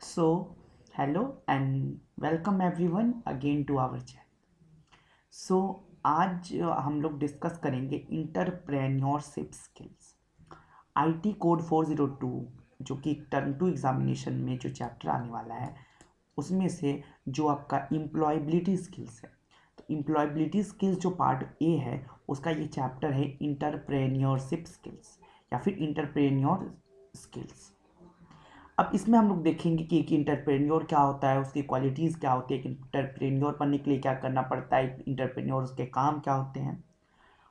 So, hello and welcome everyone again to our channel. सो आज हम लोग डिस्कस करेंगे इंटरप्रेन्योरशिप स्किल्स। आईटी कोड 402 जो कि टर्म टू एग्जामिनेशन में जो चैप्टर आने वाला है उसमें से जो आपका एम्प्लॉयबिलिटी स्किल्स है, तो एम्प्लॉयबिलिटी स्किल्स जो पार्ट ए है उसका ये चैप्टर है इंटरप्रेन्योरशिप स्किल्स या फिर इंटरप्रेन्योर स्किल्स। अब इसमें हम लोग देखेंगे कि एक इंटरप्रेन्योर क्या होता है, उसकी क्वालिटीज़ क्या होती है, एक इंटरप्रेन्योर बनने के लिए क्या करना पड़ता है, एक इंटरप्रेन्योर उसके काम क्या होते हैं,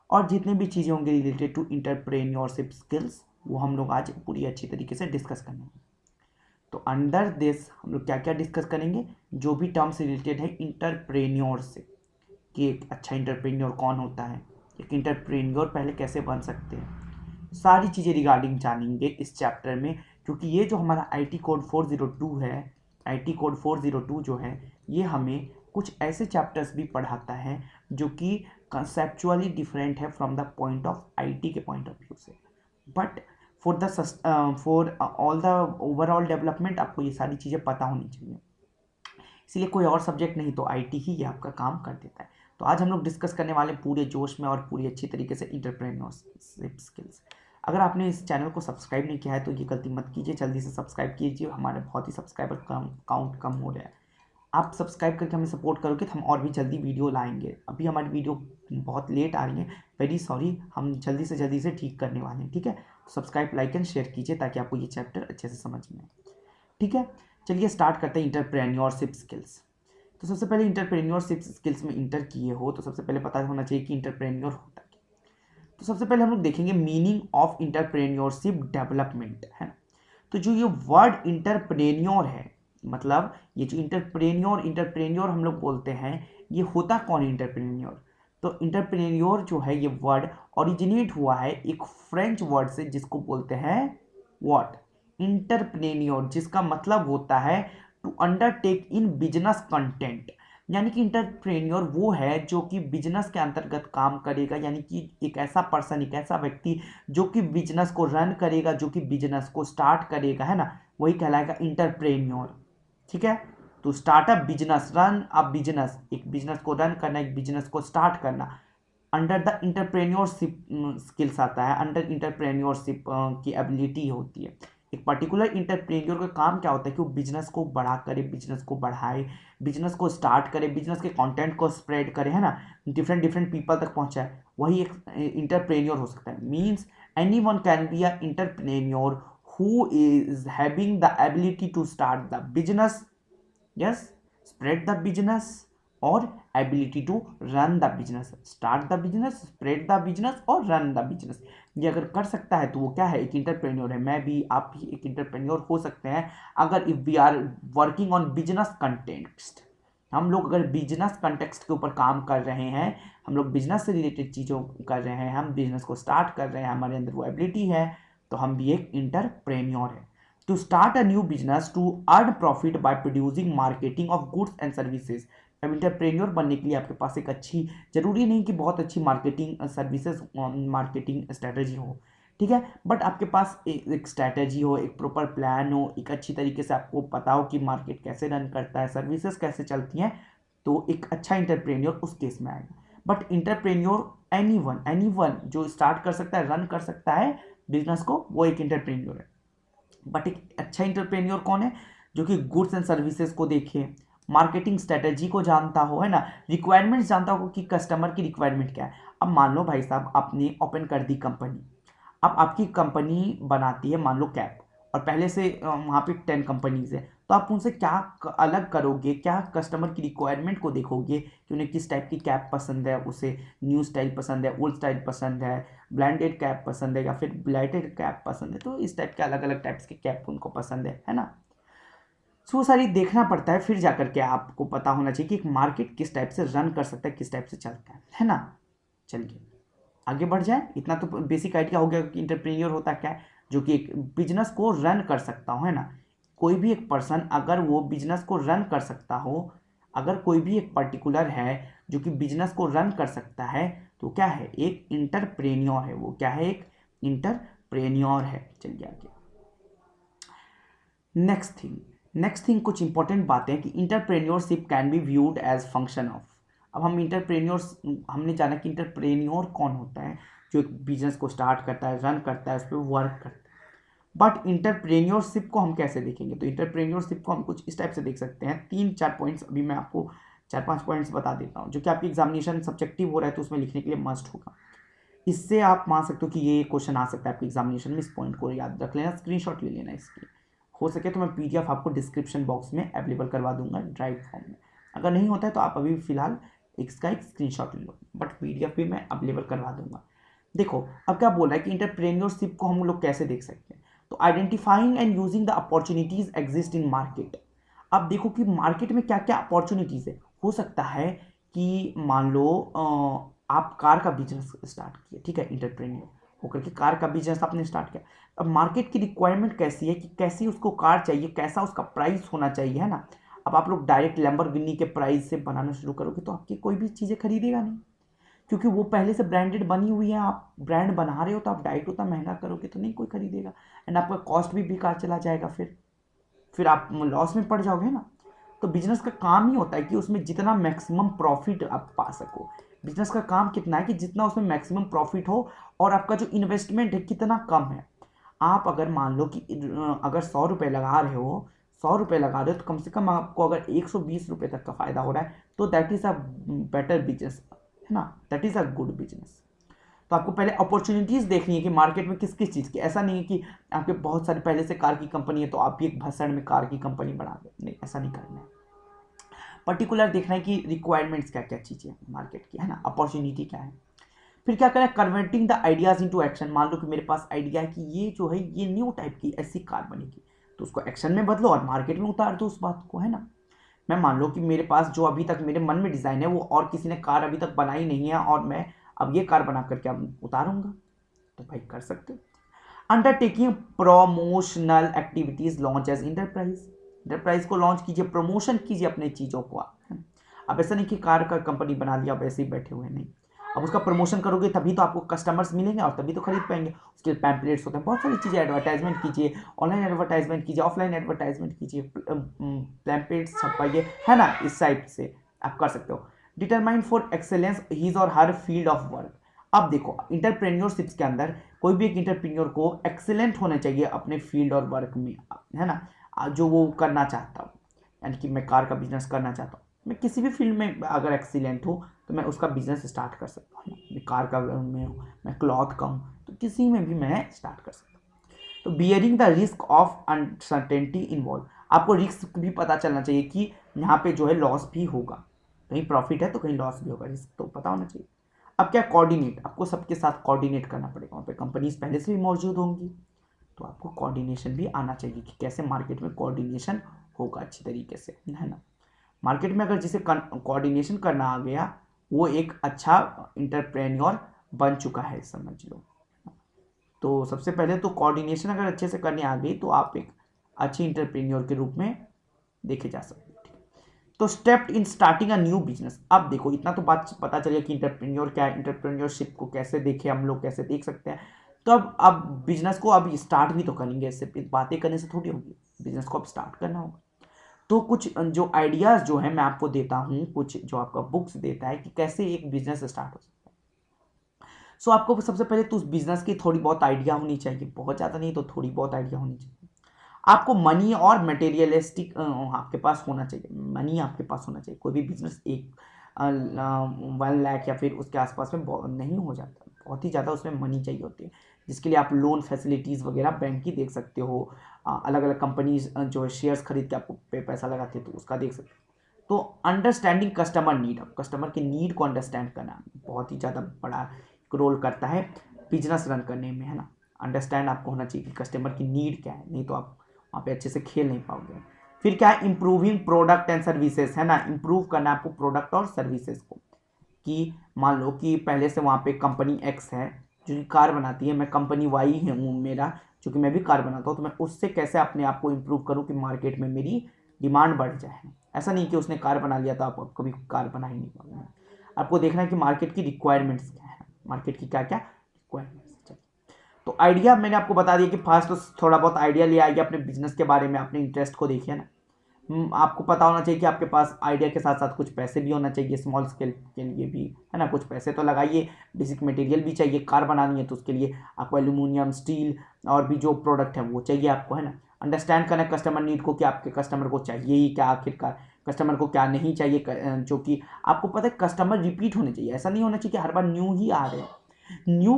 और जितनी भी चीज़ें होंगी रिलेटेड टू इंटरप्रेन्योरशिप स्किल्स वो हम लोग आज पूरी अच्छी तरीके से डिस्कस करेंगे। तो अंडर दिस हम लोग क्या क्या डिस्कस करेंगे, जो भी टर्म्स रिलेटेड है इंटरप्रेन्योर से, कि एक अच्छा इंटरप्रेन्योर कौन होता है, एक इंटरप्रेन्योर पहले कैसे बन सकते हैं, सारी चीज़ें रिगार्डिंग जानेंगे इस चैप्टर में। क्योंकि ये जो हमारा आईटी कोड 402 है, आईटी कोड 402 जो है ये हमें कुछ ऐसे चैप्टर्स भी पढ़ाता है जो कि कंसेप्चुअली डिफरेंट है from the point of IT के पॉइंट ऑफ व्यू से, but for all the overall development आपको ये सारी चीज़ें पता होनी चाहिए। इसलिए कोई और सब्जेक्ट नहीं तो आईटी ही ये आपका काम कर देता है। तो आज हम लोग डिस्कस करने वाले पूरे जोश में और पूरी अच्छी तरीके से इंटरप्रेन्योरशिप स्किल्स। अगर आपने इस चैनल को सब्सक्राइब नहीं किया है तो ये गलती मत कीजिए, जल्दी से सब्सक्राइब कीजिए, हमारे बहुत ही सब्सक्राइबर काउंट कम हो रहा है। आप सब्सक्राइब करके हमें सपोर्ट करोगे तो हम और भी जल्दी वीडियो लाएंगे। अभी हमारी वीडियो बहुत लेट आ रही है, वेरी सॉरी, हम जल्दी से ठीक करने वाले हैं, ठीक है। सब्सक्राइब, लाइक एंड शेयर कीजिए ताकि आपको ये चैप्टर अच्छे से समझ में आए, ठीक है। चलिए स्टार्ट करते हैं इंटरप्रेन्योरशिप स्किल्स। तो सबसे पहले इंटरप्रेन्योरशिप स्किल्स में इंटर किए हो तो सबसे पहले पता होना चाहिए कि इंटरप्रेन्योर होता क्या। तो सबसे पहले हम लोग देखेंगे मीनिंग ऑफ इंटरप्रेन्योरशिप डेवलपमेंट है ना। तो जो ये वर्ड इंटरप्रेन्योर है, मतलब ये जो इंटरप्रेन्योर इंटरप्रेन्योर हम लोग बोलते हैं, ये होता कौन है इंटरप्रेन्योर। तो इंटरप्रेन्योर जो है ये वर्ड ओरिजिनेट हुआ है एक फ्रेंच वर्ड से जिसको बोलते हैं व्हाट, इंटरप्रेन्योर, जिसका मतलब होता है to undertake in business content. यानी कि इंटरप्रेन्योर वो है जो कि बिजनेस के अंतर्गत काम करेगा, यानी कि एक ऐसा पर्सन, एक ऐसा व्यक्ति जो कि बिजनेस को रन करेगा, जो कि बिजनेस को स्टार्ट करेगा, है ना, वही कहलाएगा इंटरप्रेन्योर, ठीक है। तो startup business, run a business, एक बिजनेस को रन करना, एक बिजनेस को स्टार्ट करना, अंडर द इंटरप्रेन्योरशिप स्किल्स आता है, अंडर इंटरप्रेन्योरशिप की एबिलिटी होती है। एक पर्टिकुलर इंटरप्रेन्योर का काम क्या होता है कि वो बिजनेस को बड़ा करे, बिजनेस को बढ़ाए, बिजनेस को स्टार्ट करे, बिजनेस के कंटेंट को स्प्रेड करे, है ना, डिफरेंट डिफरेंट पीपल तक पहुंचाए, वही एक इंटरप्रेन्योर हो सकता है। Means any one can be a entrepreneur who is having the ability to start the business, yes, spread the business, और ability to run the business, start the business, spread the business और run the business। ये अगर कर सकता है तो वो क्या है, एक इंटरप्रेन्योर है। मैं भी, आप भी एक इंटरप्रेन्योर हो सकते हैं अगर if we are working on business context. हम लोग अगर बिजनेस कंटेक्स्ट के ऊपर काम कर रहे हैं, हम लोग बिजनेस से रिलेटेड चीज़ों कर रहे हैं, हम बिजनेस को स्टार्ट कर रहे हैं, हमारे अंदर वो एबिलिटी है, तो हम भी एक इंटरप्रेन्योर है। To start a new business to earn profit by producing marketing of goods and services. अब इंटरप्रेन्योर बनने के लिए आपके पास एक अच्छी, जरूरी नहीं कि बहुत अच्छी मार्केटिंग सर्विसेज, मार्केटिंग स्ट्रेटजी हो, ठीक है, बट आपके पास एक स्ट्रैटेजी हो, एक प्रॉपर प्लान हो, एक अच्छी तरीके से आपको पता हो कि मार्केट कैसे रन करता है, सर्विसेज कैसे चलती हैं, तो एक अच्छा इंटरप्रेन्योर उस केस में आएगा। बट इंटरप्रेन्योर एनी वन जो स्टार्ट कर सकता है, रन कर सकता है बिजनेस को, वो एक इंटरप्रेन्योर है। बट एक अच्छा इंटरप्रेन्योर कौन है, जो कि गुड्स एंड सर्विसेज को देखे, मार्केटिंग स्ट्रेटेजी को जानता हो, है ना, रिक्वायरमेंट्स जानता हो कि कस्टमर की रिक्वायरमेंट क्या है। अब मान लो भाई साहब आपने ओपन कर दी कंपनी, अब आपकी कंपनी बनाती है मान लो कैप, और पहले से वहाँ पे 10 कंपनीज है, तो आप उनसे क्या अलग करोगे, क्या कस्टमर की रिक्वायरमेंट को देखोगे कि उन्हें किस टाइप की कैप पसंद है, उसे न्यू स्टाइल पसंद है, ओल्ड स्टाइल पसंद है, ब्लैंडेड कैप पसंद है या फिर ब्लाइटेड कैप पसंद है, तो इस टाइप के अलग अलग टाइप्स के कैप उनको पसंद है ना। सो वो सारी देखना पड़ता है, फिर जाकर के आपको पता होना चाहिए कि एक मार्केट किस टाइप से रन कर सकता है, किस टाइप से चलता है ना। चलिए आगे बढ़ जाए। इतना तो बेसिक आइडिया हो गया कि इंटरप्रेन्योर होता क्या है, जो कि एक बिजनेस को रन कर सकता हो, है ना। कोई भी एक पर्सन अगर वो बिजनेस को रन कर सकता हो, अगर कोई भी एक पर्टिकुलर है जो कि बिजनेस को रन कर सकता है, तो क्या है, एक इंटरप्रेन्योर है। वो क्या है, एक इंटरप्रेन्योर है। चलिए आगे। नेक्स्ट थिंग कुछ इंपॉर्टेंट बातें हैं कि entrepreneurship can be viewed as function of. अब हम हमने जाना कि इंटरप्रेन्योर कौन होता है, जो एक बिजनेस को स्टार्ट करता है, रन करता है, उस पर वर्क करता है। बट इंटरप्रेन्योरशिप को हम कैसे देखेंगे, तो इंटरप्रेन्योरशिप को हम कुछ इस टाइप से देख सकते हैं। 3-4 पॉइंट्स अभी मैं आपको 4-5 पॉइंट्स बता देता हूँ, जो कि आपकी एग्जामिनेशन सब्जेक्टिव हो रहा है तो उसमें लिखने के लिए मस्ट होगा। इससे आप मान सकते हो कि ये क्वेश्चन आ सकता है आपके एग्जामिनेशन में। इस पॉइंट को याद रख लेना, स्क्रीनशॉट ले लेना इसकी। हो सके तो मैं पीडीएफ आपको डिस्क्रिप्शन बॉक्स में अवेलेबल करवा दूंगा ड्राइव फॉर्म में। अगर नहीं होता है तो आप अभी फिलहाल इसका एक स्क्रीनशॉट ले लो, बट पीडीएफ भी मैं अवेलेबल करवा दूंगा। देखो अब क्या बोल रहा है कि इंटरप्रेन्योरशिप को हम लोग कैसे देख सकते हैं, तो identifying and using the opportunities exist in market. अब देखो कि मार्केट में क्या क्या अपॉर्चुनिटीज है। हो सकता है कि मान लो आप कार का बिजनेस स्टार्ट किए, ठीक है, इंटरप्रेन्योर होकर के कार का बिजनेस आपने स्टार्ट किया। अब मार्केट की रिक्वायरमेंट कैसी है कि कैसी उसको कार चाहिए, कैसा उसका प्राइस होना चाहिए, है ना। अब आप लोग डायरेक्ट लैम्बोर्गिनी के प्राइस से बनाना शुरू करोगे तो आपकी कोई भी चीज़ें खरीदेगा नहीं, क्योंकि वो पहले से ब्रांडेड बनी हुई है। आप ब्रांड बना रहे हो तो आप डायरेक्ट उतना महंगा करोगे तो नहीं कोई खरीदेगा, एंड आपका कॉस्ट भी बेकार चला जाएगा। फिर आप लॉस में पड़ जाओगे ना। तो बिजनेस का काम ही होता है कि उसमें जितना मैक्सिमम प्रॉफिट आप पा सको। बिजनेस का काम कितना है कि जितना उसमें मैक्सिमम प्रॉफिट हो और आपका जो इन्वेस्टमेंट है कितना कम है। आप अगर मान लो कि अगर 100 रुपये लगा रहे हो, 100 रुपये लगा रहे हो तो कम से कम आपको अगर 120 रुपये तक का फायदा हो रहा है तो that is a better business, है ना, that is a good business. तो आपको पहले अपॉर्चुनिटीज़ देखनी है कि मार्केट में किस किस चीज़ की। ऐसा नहीं है कि आपके बहुत सारे पहले से कार की कंपनी है तो आप भी एक भसड़ में कार की कंपनी बना दो, नहीं, ऐसा नहीं करना है। पर्टिकुलर देखना है कि रिक्वायरमेंट्स क्या क्या चीज़ें मार्केट की, है ना, अपॉर्चुनिटी क्या है। फिर क्या करें, converting the ideas into action. मान लो कि मेरे पास आइडिया है कि ये जो है ये न्यू टाइप की ऐसी कार बनेगी, तो उसको एक्शन में बदलो और मार्केट में उतार दो उस बात को, है ना। मैं मान लो कि मेरे पास जो अभी तक मेरे मन में डिज़ाइन है वो और किसी ने कार अभी तक बनाई नहीं है और मैं अब ये कार बना करके अब उतारूंगा, तो भाई कर सकते हो। Undertaking promotional activities launch as enterprise. Enterprise को लॉन्च कीजिए, प्रमोशन कीजिए अपने चीज़ों को आप, है ना? अब ऐसा नहीं कि कार का कंपनी बना लिया अब ऐसे ही बैठे हुए, नहीं। अब उसका प्रमोशन करोगे तभी तो आपको कस्टमर्स मिलेंगे और तभी तो खरीद पाएंगे। उसके पैम्पलेट्स होते हैं, बहुत सारी चीज़ें, एडवर्टाइजमेंट कीजिए, ऑनलाइन एडवर्टाइजमेंट कीजिए, ऑफलाइन एडवर्टाइजमेंट कीजिए, पैम्पलेट्स छपवाइए, है ना, इस टाइप से आप कर सकते हो। डिटरमाइन फॉर एक्सेलेंस हिज और हर फील्ड ऑफ वर्क। अब देखो इंटरप्रेन्योरशिप्स के अंदर कोई भी एक इंटरप्रेन्योर को एक्सेलेंट होना चाहिए अपने फील्ड और वर्क में, है ना, जो वो करना चाहता हूँ। यानी कि मैं कार का बिजनेस करना चाहता हूँ, मैं किसी भी फील्ड में अगर एक्सीलेंट हूँ तो मैं उसका बिजनेस स्टार्ट कर सकता हूँ। मैं कार का में हूँ, मैं क्लॉथ का हूँ, तो किसी में भी मैं स्टार्ट कर सकता हूँ। तो bearing the risk of uncertainty involve. आपको रिस्क भी पता चलना चाहिए कि यहाँ पे जो है लॉस भी होगा, कहीं प्रॉफिट है तो कहीं लॉस भी होगा, रिस्क तो पता होना चाहिए। अब क्या, कोऑर्डिनेट, आपको सबके साथ कोऑर्डिनेट करना पड़ेगा। वहाँ पे कंपनीज पहले से भी मौजूद होंगी तो आपको कोऑर्डिनेशन भी आना चाहिए कि कैसे मार्केट में कोऑर्डिनेशन होगा अच्छी तरीके से, है ना। मार्केट में अगर जिसे कोऑर्डिनेशन करना आ गया वो एक अच्छा इंटरप्रेन्योर बन चुका है, समझ लो। तो सबसे पहले तो कोऑर्डिनेशन अगर अच्छे से करने आ गई तो आप एक अच्छे इंटरप्रेन्योर के रूप में देखे जा सकते हैं। तो step in starting a new business. अब देखो इतना तो बात पता चलिए कि इंटरप्रेन्योर क्या है, इंटरप्रेन्योरशिप को कैसे देखें हम लोग, कैसे देख सकते हैं। तो अब बिजनेस को अब स्टार्ट भी तो करेंगे, सिर्फ बातें करने से थोड़ी होगी, बिजनेस को अब स्टार्ट करना होगा। तो कुछ जो आइडियाज़ जो है मैं आपको देता हूँ, कुछ जो आपका बुक्स देता है कि कैसे एक बिजनेस स्टार्ट हो सकता है। सो आपको सबसे पहले तो उस बिजनेस की थोड़ी बहुत आइडिया होनी चाहिए, बहुत ज़्यादा नहीं तो थोड़ी बहुत आइडिया होनी चाहिए। आपको मनी और मटेरियलिस्टिक आपके पास होना चाहिए, मनी आपके पास होना चाहिए। कोई भी बिजनेस एक 1 लाख या फिर उसके आसपास में नहीं हो जाता, बहुत ही ज़्यादा उसमें मनी चाहिए होती है, जिसके लिए आप लोन फैसिलिटीज़ वगैरह बैंक की देख सकते हो। अलग अलग कंपनीज जो है शेयर्स खरीद के आपको पैसा लगाते हैं तो उसका देख सकते हो। तो अंडरस्टैंडिंग कस्टमर नीड, अब कस्टमर की नीड को अंडरस्टैंड करना बहुत ही ज़्यादा बड़ा रोल करता है बिजनेस रन करने में, है ना। अंडरस्टैंड आपको होना चाहिए कि कस्टमर की नीड क्या है, नहीं तो आप वहाँ पे अच्छे से खेल नहीं पाओगे। फिर क्या है, इंप्रूविंग प्रोडक्ट एंड सर्विसेज, है ना, इंप्रूव करना आपको प्रोडक्ट और सर्विसेज को। कि मान लो कि पहले से वहाँ पे कंपनी एक्स है जो कि कार बनाती है, मैं कंपनी वाई हूँ मेरा, जो कि मैं भी कार बनाता हूँ, तो मैं उससे कैसे अपने आप को इम्प्रूव करूँ कि मार्केट में मेरी डिमांड बढ़ जाए। ऐसा नहीं कि उसने कार बना लिया तो आप कभी कार बना ही नहीं पाओगे। आपको देखना है कि मार्केट की रिक्वायरमेंट्स क्या है, मार्केट की क्या क्या रिक्वायरमेंट्स। तो आइडिया मैंने आपको बता दिया कि फर्स्ट तो थोड़ा बहुत आइडिया ले आइए अपने बिजनेस के बारे में, अपने इंटरेस्ट को देखिए ना। आपको पता होना चाहिए कि आपके पास आइडिया के साथ साथ कुछ पैसे भी होना चाहिए, स्मॉल स्केल के लिए भी, है ना। कुछ पैसे तो लगाइए, बेसिक मटेरियल भी चाहिए, कार बनानी है तो उसके लिए आपको एल्यूमिनियम, स्टील और भी जो प्रोडक्ट है वो चाहिए आपको, है ना। अंडरस्टैंड करना कस्टमर नीड को कि आपके कस्टमर को चाहिए ही क्या आखिरकार, कस्टमर को क्या नहीं चाहिए, जो कि आपको पता है कस्टमर रिपीट होने चाहिए। ऐसा नहीं होना चाहिए कि हर बार न्यू ही आ रहे हैं। न्यू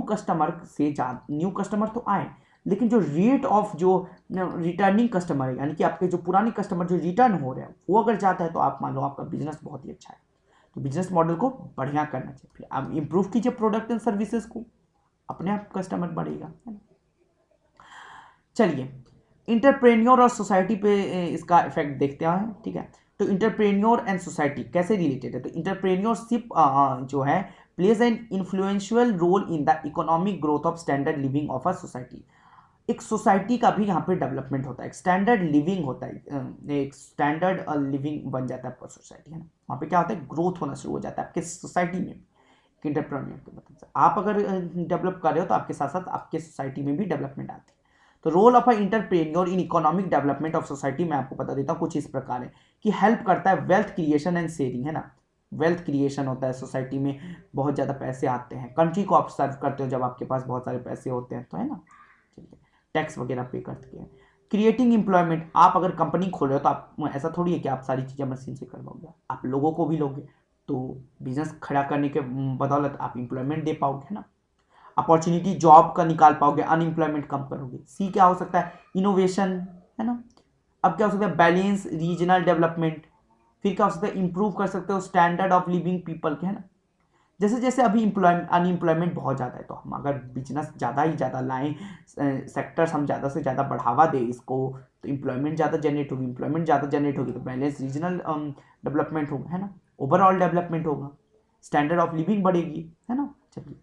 कस्टमर तो आए, लेकिन जो रेट ऑफ जो रिटर्निंग कस्टमर है, यानी कि आपके जो पुराने कस्टमर जो रिटर्न हो रहे हैं वो अगर जाता है तो आप मान लो आपका बिजनेस बहुत ही अच्छा है। तो बिजनेस मॉडल को बढ़िया करना चाहिए, फिर आप इंप्रूव कीजिए प्रोडक्ट एंड सर्विसेज को, अपने आप कस्टमर बढ़ेगा, है ना। चलिए, इंटरप्रेन्योर और सोसाइटी पे इसका इफेक्ट देखते हैं, ठीक है। तो इंटरप्रेन्योर एंड सोसाइटी कैसे रिलेटेड है, तो इंटरप्रेन्योरशिप जो है plays an influential role in the economic growth of standard living of a society. एक सोसाइटी का भी यहाँ पे डेवलपमेंट होता है, एक स्टैंडर्ड लिविंग होता है, एक स्टैंडर्ड लिविंग बन जाता है आपका सोसाइटी, है ना। वहाँ पे क्या होता है, ग्रोथ होना शुरू हो जाता है आपके सोसाइटी में। इंटरप्रेन्योर के मतलब से आप अगर डेवलप कर रहे हो तो आपके साथ साथ आपके सोसाइटी में भी डेवलपमेंट आती है। तो role of a entrepreneur in economic development of society मैं आपको बता देता हूँ, कुछ इस प्रकार है कि हेल्प करता है वेल्थ क्रिएशन एंड शेयरिंग, है ना। वेल्थ क्रिएशन होता है सोसाइटी में, बहुत ज़्यादा पैसे आते हैं, कंट्री को आप सर्व करते हो जब आपके पास बहुत सारे पैसे होते हैं, तो है ना। ठीक है, टैक्स वगैरह पे करते हैं। क्रिएटिंग एम्प्लॉयमेंट, आप अगर कंपनी खोल रहे हो तो आप ऐसा थोड़ी है कि आप सारी चीज़ें मशीन से करवाओगे, आप लोगों को भी लोगे, तो बिजनेस खड़ा करने के बदौलत आप एम्प्लॉयमेंट दे पाओगे, है ना। अपॉर्चुनिटी जॉब का निकाल पाओगे, अनएम्प्लॉयमेंट कम करोगे। सी क्या हो सकता है, इनोवेशन, है ना। अब क्या हो सकता है, बैलेंस रीजनल डेवलपमेंट। फिर क्या हो सकता है, इंप्रूव कर सकते हो स्टैंडर्ड ऑफ लिविंग पीपल के, है ना। जैसे जैसे अभी अनएम्प्लॉयमेंट बहुत ज़्यादा है, तो हम अगर बिजनेस ज़्यादा ही ज़्यादा लाएं, सेक्टर्स हम ज़्यादा से ज़्यादा बढ़ावा दें इसको, तो एम्प्लॉयमेंट ज़्यादा जनरेट होगी, एम्प्लॉयमेंट ज़्यादा जनरेट होगी तो बैलेंस रीजनल डेवलपमेंट होगा, है ना। ओवरऑल डेवलपमेंट होगा, स्टैंडर्ड ऑफ लिविंग बढ़ेगी, है ना। चलिए,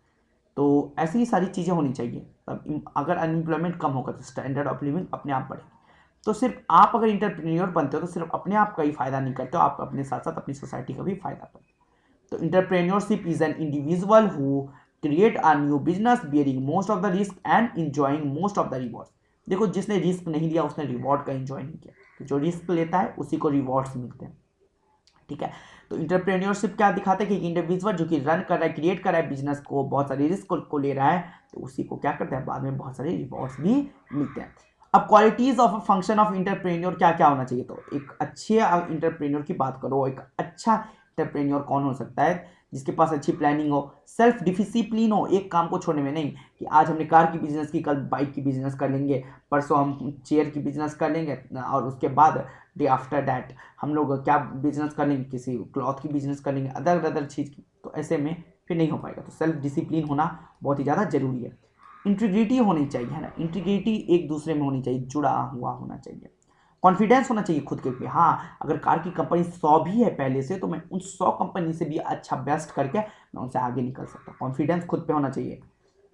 तो ऐसी ही सारी चीज़ें होनी चाहिए, तब अगर अनएम्प्लॉयमेंट कम होगा तो स्टैंडर्ड ऑफ लिविंग अपने आप बढ़ेगी। तो सिर्फ आप अगर इंटरप्रेन्योर बनते हो तो सिर्फ अपने आप का ही फायदा नहीं करते हो, आप अपने साथ साथ अपनी सोसाइटी का भी फायदा करते हो। तो entrepreneurship is an individual who create a new business bearing most of the risk and enjoying most of the rewards। देखो, जिसने रिस्क नहीं लिया उसने रिवॉर्ड का एंजॉय नहीं किया, तो जो रिस्क लेता है उसी को रिवॉर्ड्स मिलते हैं, ठीक है। तो इंटरप्रेन्योरशिप क्या दिखाता है कि इंडिविजुअल जो कि रन कर रहा है, क्रिएट कर रहा है बिजनेस को, बहुत सारे रिस्क को ले रहा है, तो उसी को क्या करता है, बाद में बहुत सारे रिवॉर्ड्स भी मिलते हैं। अब qualities of a function of entrepreneur क्या क्या होना चाहिए, तो एक अच्छे इंटरप्रेन्योर की बात करो, एक अच्छा इंटरप्रेन्योर कौन हो सकता है, जिसके पास अच्छी प्लानिंग हो, सेल्फ डिसिप्लिन हो, एक काम को छोड़ने में नहीं कि आज हमने कार की बिजनेस की, कल बाइक की बिजनेस कर लेंगे, परसों हम चेयर की बिजनेस कर लेंगे, और उसके बाद डे आफ्टर दैट हम लोग क्या बिजनेस कर लेंगे, किसी क्लॉथ की बिजनेस कर लेंगे, अदर अदर चीज़ की। तो ऐसे में फिर नहीं हो पाएगा, तो सेल्फ डिसिप्लिन होना बहुत ही ज़्यादा जरूरी है। इंटीग्रिटी होनी चाहिए, है ना। इंटीग्रिटी एक दूसरे में होनी चाहिए, जुड़ा हुआ होना चाहिए। कॉन्फिडेंस होना चाहिए खुद के पे, हाँ अगर कार की कंपनी 100 भी है पहले से, तो मैं उन 100 कंपनी से भी अच्छा बेस्ट करके मैं उनसे आगे निकल सकता हूँ। कॉन्फिडेंस खुद पे होना चाहिए।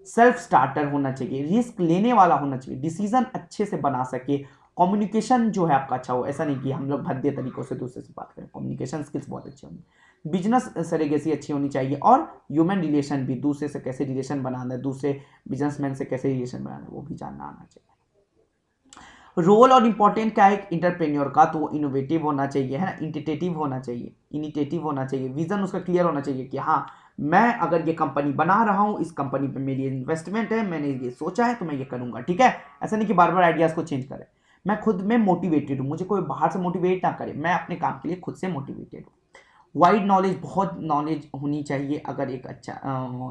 सेल्फ स्टार्टर होना चाहिए, रिस्क लेने वाला होना चाहिए, डिसीजन अच्छे से बना सके, कम्युनिकेशन जो है आपका अच्छा हो, ऐसा नहीं कि हम लोग भद्दे तरीकों से दूसरे से बात करें, कम्युनिकेशन स्किल्स बहुत अच्छी होनी, बिजनेस सेरेगेसी अच्छी होनी चाहिए, और ह्यूमन रिलेशन भी, दूसरे से कैसे रिलेशन बनाना है, दूसरे बिजनेसमैन से कैसे रिलेशन बनाना है वो भी जानना आना चाहिए। रोल और इंपॉर्टेंट क्या है इंटरप्रेन्योर का, तो वो इनोवेटिव होना चाहिए, है ना, इनिटेटिव होना चाहिए, विजन उसका क्लियर होना चाहिए कि हाँ मैं अगर ये कंपनी बना रहा हूँ, इस कंपनी पे मेरी इन्वेस्टमेंट है, मैंने ये सोचा है तो मैं ये करूंगा, ठीक है। ऐसा नहीं कि बार बार आइडियाज को चेंज करें, मैं खुद में मोटिवेटेड हूँ, मुझे कोई बाहर से मोटिवेट ना करे, मैं अपने काम के लिए खुद से मोटिवेटेड हूँ। वाइड नॉलेज, बहुत नॉलेज होनी चाहिए अगर एक अच्छा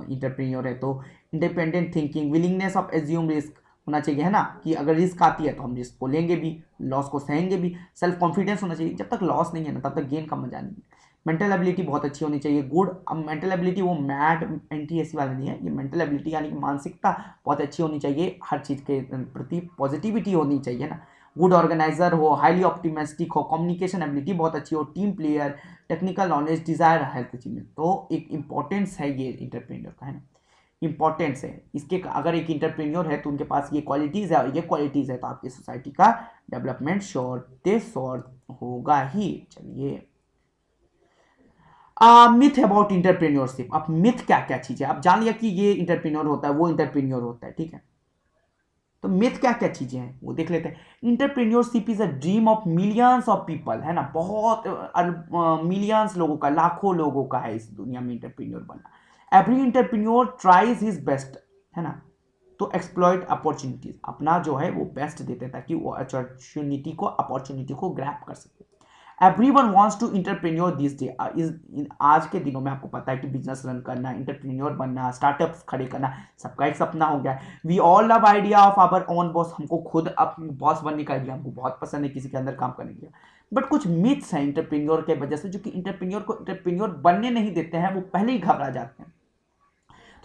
इंटरप्रेन्योर है तो। Independent thinking, willingness of assume risk होना चाहिए, है ना, कि अगर रिस्क आती है तो हम रिस्क को लेंगे भी, लॉस को सहेंगे भी। सेल्फ कॉन्फिडेंस होना चाहिए, जब तक लॉस नहीं है ना तब तक गेन का मजा नहीं है। मेंटल एबिलिटी बहुत अच्छी होनी चाहिए, गुड। अब मेंटल एबिलिटी वो मैड एंटी एसी वाला नहीं है, ये मेंटल एबिलिटी यानी कि मानसिकता बहुत अच्छी होनी चाहिए, हर चीज़ के प्रति पॉजिटिविटी होनी चाहिए ना। गुड ऑर्गेनाइजर हो, हाईली ऑप्टिमिस्टिक हो, कम्युनिकेशन एबिलिटी बहुत अच्छी हो, team player, technical knowledge, desire health achievement. तो एक इंपॉर्टेंस है ये इंटरप्रेन्योर का, है ना, इंपॉर्टेंस है इसके। अगर एक इंटरप्रेन्योर है तो उनके पास ये क्वालिटीज़ है, और ये क्वालिटीज़ है तो आपकी सोसाइटी का डेवलपमेंट श्योर होगा ही। चलिए, मिथ अबाउट इंटरप्रेन्योरशिप। अब मिथ क्या क्या चीज़ है, आप जान लिया कि ये इंटरप्रेन्योर होता है, वो इंटरप्रेन्योर होता है, ठीक है। तो मिथ क्या क्या चीजें हैं वो देख लेते हैं। Entrepreneurship is a dream of millions of people, है ना, बहुत मिलियंस लोगों का, लाखों लोगों का है इस दुनिया में इंटरप्रेन्योर बनना। Every entrepreneur tries his best, है ना, तो एक्सप्लॉइट अपॉर्चुनिटीज, अपना जो है वो बेस्ट देते हैं ताकि वो अपॉर्चुनिटी को ग्रैब कर सके। Everyone wants to entrepreneur this day, आज के दिनों में आपको पता है कि बिजनेस रन करना, इंटरप्रेन्योर बनना, स्टार्टअप्स खड़े करना सबका एक सपना हो गया है। We all love idea of our own boss, हमको खुद अपने बॉस बनने का आइडिया हमको बहुत पसंद है, किसी के अंदर काम करने के लिए। बट कुछ मिथ्स हैं इंटरप्रेन्योर के वजह से जो कि इंटरप्रेन्योर को इंटरप्रेन्योर बनने नहीं देते हैं, वो पहले ही घबरा जाते हैं।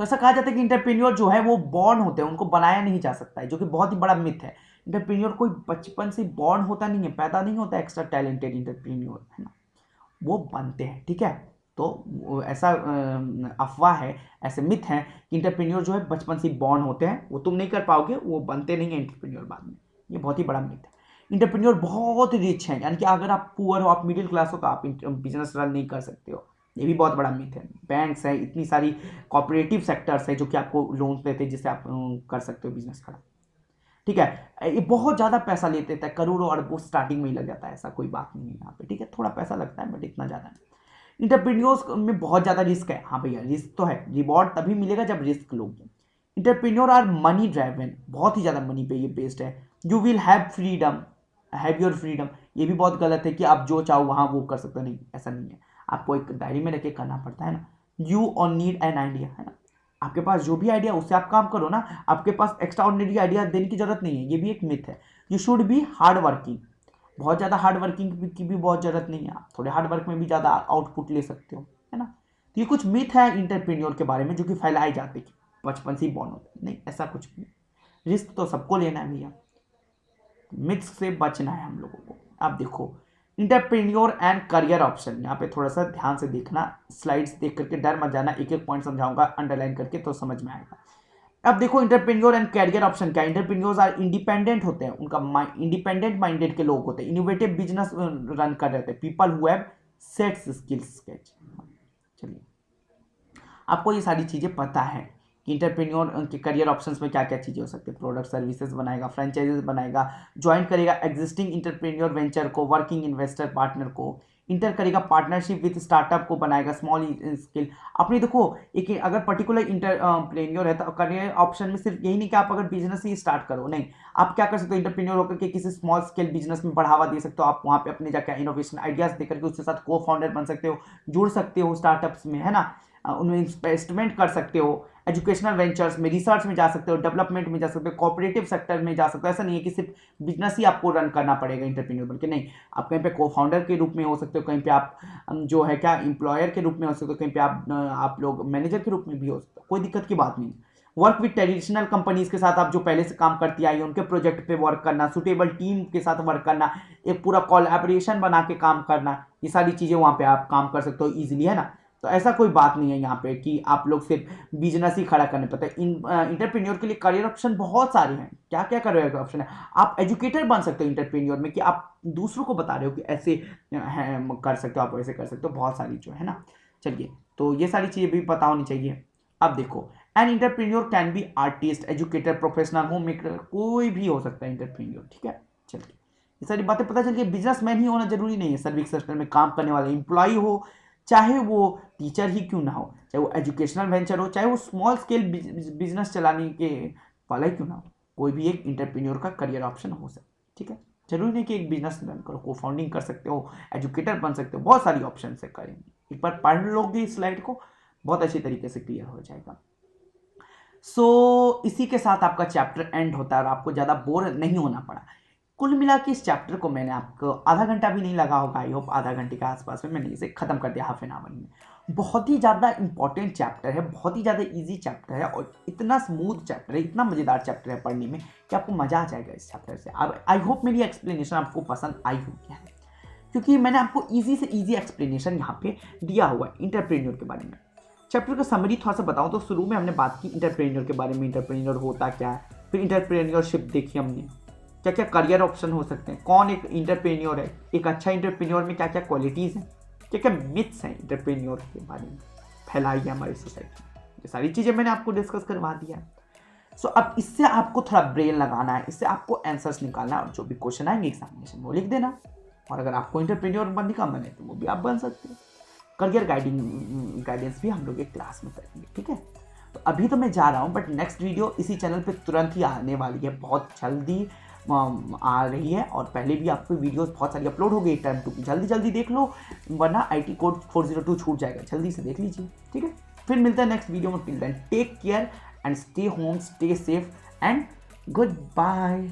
तो ऐसा कहा जाता है कि इंटरप्रेन्योर जो है वो बॉर्न होते हैं, उनको बनाया नहीं जा सकता है, जो कि बहुत ही बड़ा मिथ है। इंटरप्रेन्योर कोई बचपन से बॉर्न होता नहीं है, पैदा नहीं होता एक्स्ट्रा टैलेंटेड इंटरप्रेन्योर, है ना, वो बनते हैं, ठीक है। तो ऐसा अफवाह है, ऐसे मिथ हैं कि इंटरप्रेन्योर जो है बचपन से बॉर्न होते हैं, वो तुम नहीं कर पाओगे, वो बनते नहीं है इंटरप्रेन्योर बाद में। ये बहुत ही बड़ा मिथ है। इंटरप्रेन्योर बहुत रिच हैं, यानी कि अगर आप पुअर हो, आप मिडिल क्लास हो, तो आप बिजनेस रन नहीं कर सकते हो, ये भी बहुत बड़ा मिथ है। बैंक्स है, इतनी सारी कॉपरेटिव सेक्टर्स है जो कि आपको लोन देते हैं जिससे आप कर सकते हो बिजनेस खड़ा, ठीक है। ये बहुत ज़्यादा पैसा लेते थे, करोड़ों अरबों स्टार्टिंग में ही लग जाता है, ऐसा कोई बात नहीं है यहाँ पे, ठीक है, थोड़ा पैसा लगता है बट इतना ज़्यादा नहीं। इंटरप्रेन्योर्स में बहुत ज़्यादा रिस्क है, हाँ भैया रिस्क तो है, रिवॉर्ड तभी मिलेगा जब रिस्क लोगे। इंटरप्रेन्योर आर मनी ड्राइवन, बहुत ही ज़्यादा मनी पे ये बेस्ड है। You will have freedom, have your freedom, ये भी बहुत गलत है कि आप जो चाहो वहाँ वो कर सकते हो, नहीं ऐसा नहीं है, आपको एक डायरी में रखे करना पड़ता है ना। You on need an idea, है ना, आपके पास जो भी आइडिया उससे आप काम करो ना, आपके पास एक्स्ट्रा ऑर्डिनरी आइडिया देने की जरूरत नहीं है, ये भी एक मिथ है। You should be hard working, बहुत ज़्यादा हार्ड वर्किंग की भी बहुत ज़रूरत नहीं है, आप थोड़े हार्ड वर्क में भी ज़्यादा आउटपुट ले सकते हो, है ना। तो ये कुछ मिथ है इंटरप्रेन्योर के बारे में जो कि फैलाए जाते कि बचपन से ही बॉर्न होते, नहीं ऐसा कुछ नहीं। रिस्क तो सबको लेना है भैया, मिथ्स से बचना है हम लोगों को। अब देखो इंटरप्रेन्योर एंड करियर ऑप्शन, यहाँ पे थोड़ा सा ध्यान से देखना, स्लाइड्स देख करके डर मत जाना, एक एक पॉइंट समझाऊंगा अंडरलाइन करके तो समझ में आएगा। अब देखो इंटरप्रेन्योर एंड कैरियर ऑप्शन क्या, इंटरप्रेन्योर्स आर इंडिपेंडेंट होते हैं, उनका इंडिपेंडेंट माइंडेड के लोग होते हैं, इनोवेटिव बिजनेस रन कर रहे थे, people who have sets skills sketch. चलिए आपको ये सारी चीज़ें पता है कि इंटरप्रेन्योर के करियर ऑप्शंस में क्या क्या चीज़ें हो सकती है, प्रोडक्ट सर्विसेज बनाएगा, फ्रेंचाइजेस बनाएगा, ज्वाइन करेगा एग्जिस्टिंग इंटरप्रेन्योर वेंचर को, वर्किंग इन्वेस्टर पार्टनर को, इंटर करेगा पार्टनरशिप विद स्टार्टअप को, बनाएगा स्मॉल स्केल। आपने देखो एक अगर पर्टिकुलर इंटरप्रेन्योर है तो करियर ऑप्शन में सिर्फ यही नहीं कि आप अगर बिजनेस ही स्टार्ट करो, नहीं, आप क्या कर सकते हो, इंटरप्रेन्योर होकर के किसी स्मॉल स्केल बिजनेस में बढ़ावा दे सकते हो, आप वहाँ पे अपने जाकर इनोवेशन आइडियाज देकर के उसके साथ को फाउंडर बन सकते हो, जुड़ सकते हो स्टार्टअप्स में, है ना, उनमें इन्वेस्टमेंट कर सकते हो, एजुकेशनल वेंचर्स में, रिसर्च में जा सकते हो, डेवलपमेंट में जा सकते हो, कोऑपरेटिव सेक्टर में जा सकते हो। ऐसा नहीं है कि सिर्फ बिजनेस ही आपको रन करना पड़ेगा इंटरप्रेन्योर बल्कि, नहीं, आप कहीं पे को फाउंडर के रूप में हो सकते हो, कहीं पे आप जो है क्या एम्प्लॉयर के रूप में हो सकते हो, कहीं पे आप लोग मैनेजर के रूप में भी हो सकते हो, कोई दिक्कत की बात नहीं। वर्क विद ट्रेडिशनल कंपनीज के साथ आप जो पहले से काम करती आई उनके प्रोजेक्ट पे वर्क करना, सुटेबल टीम के साथ वर्क करना, एक पूरा कोलैबोरेशन बना के काम करना, ये सारी चीज़ें वहाँ पे आप काम कर सकते हो ईजिली, है ना। तो ऐसा कोई बात नहीं है यहाँ पे कि आप लोग सिर्फ बिजनेस ही खड़ा करने पड़ता है। इंटरप्रेन्योर के लिए करियर ऑप्शन बहुत सारे हैं, क्या क्या करियर ऑप्शन है, आप एजुकेटर बन सकते हो इंटरप्रेन्योर में, कि आप दूसरों को बता रहे हो कि ऐसे कर सकते हो, आप वैसे कर सकते हो, बहुत सारी जो है ना। चलिए तो ये सारी चीज़ें भी पता होनी चाहिए। अब देखो an entrepreneur can be artist, educator, professional, home maker, कोई भी हो सकता है इंटरप्रेन्योर, ठीक है। चलिए ये सारी बातें पता चल गई। बिजनेसमैन ही होना जरूरी नहीं है, सर्विस सेक्टर में काम करने वाला एम्प्लॉय हो, चाहे वो टीचर ही क्यों ना हो, चाहे वो एजुकेशनल वेंचर हो, चाहे वो स्मॉल स्केल बिजनेस चलाने के वाला ही क्यों ना हो, कोई भी एक इंटरप्रेन्योर का करियर ऑप्शन हो सकता है, ठीक है। जरूरी नहीं कि एक बिजनेस रन करो, को फाउंडिंग कर सकते हो, एजुकेटर बन सकते हो, बहुत सारी ऑप्शन से करेंगे। एक बार पढ़ लोगे इस स्लाइड को बहुत अच्छी तरीके से क्लियर हो जाएगा। इसी के साथ आपका चैप्टर एंड होता है और आपको ज़्यादा बोर नहीं होना पड़ा। कुल मिला के इस चैप्टर को मैंने आपको आधा घंटा भी नहीं लगा होगा, आई होप आधा घंटे के आसपास में मैंने इसे खत्म कर दिया, हाफ एन आवर में। बहुत ही ज़्यादा इंपॉर्टेंट चैप्टर है, बहुत ही ज़्यादा इजी चैप्टर है और इतना स्मूथ चैप्टर है, इतना मज़ेदार चैप्टर है पढ़ने में कि आपको मज़ा आ जाएगा इस चैप्टर से। अब आई होप मेरी एक्सप्लेनेशन आपको पसंद आई होगी, है क्योंकि मैंने आपको ईजी से ईजी एक्सप्लेनेशन यहाँ पे दिया हुआ है इंटरप्रेन्योर के बारे में। चैप्टर का समरी थोड़ा सा बताऊँ तो शुरू में हमने बात की इंटरप्रेन्योर के बारे में, इंटरप्रेन्योर होता क्या है, फिर इंटरप्रेन्योरशिप देखी हमने, क्या क्या करियर ऑप्शन हो सकते हैं, कौन एक इंटरप्रेन्योर है, एक अच्छा इंटरप्रेन्योर में क्या क्या क्वालिटीज़ हैं, क्या क्या मिथ्स हैं इंटरप्रेन्योर के बारे में फैलाई है हमारी सोसाइटी में, ये सारी चीज़ें मैंने आपको डिस्कस करवा दिया है। सो अब इससे आपको थोड़ा ब्रेन लगाना है, इससे आपको आंसर्स निकालना है और जो भी क्वेश्चन आएंगे एग्जामिनेशन वो लिख देना। और अगर आपको एंटरप्रेन्योर बनने का मन है तो वो भी आप बन सकते हो। करियर गाइडेंस भी हम लोग एक क्लास में करेंगे, ठीक है। तो अभी तो मैं जा रहा हूँ, बट नेक्स्ट वीडियो इसी चैनल पे तुरंत ही आने वाली है, बहुत जल्दी आ रही है। और पहले भी आपको वीडियोस बहुत सारी अपलोड हो गई टाइम टू, जल्दी जल्दी देख लो वरना IT कोड 402 छूट जाएगा, जल्दी से देख लीजिए, ठीक है। फिर मिलता है नेक्स्ट वीडियो में, till then take care and stay home, stay safe and good bye.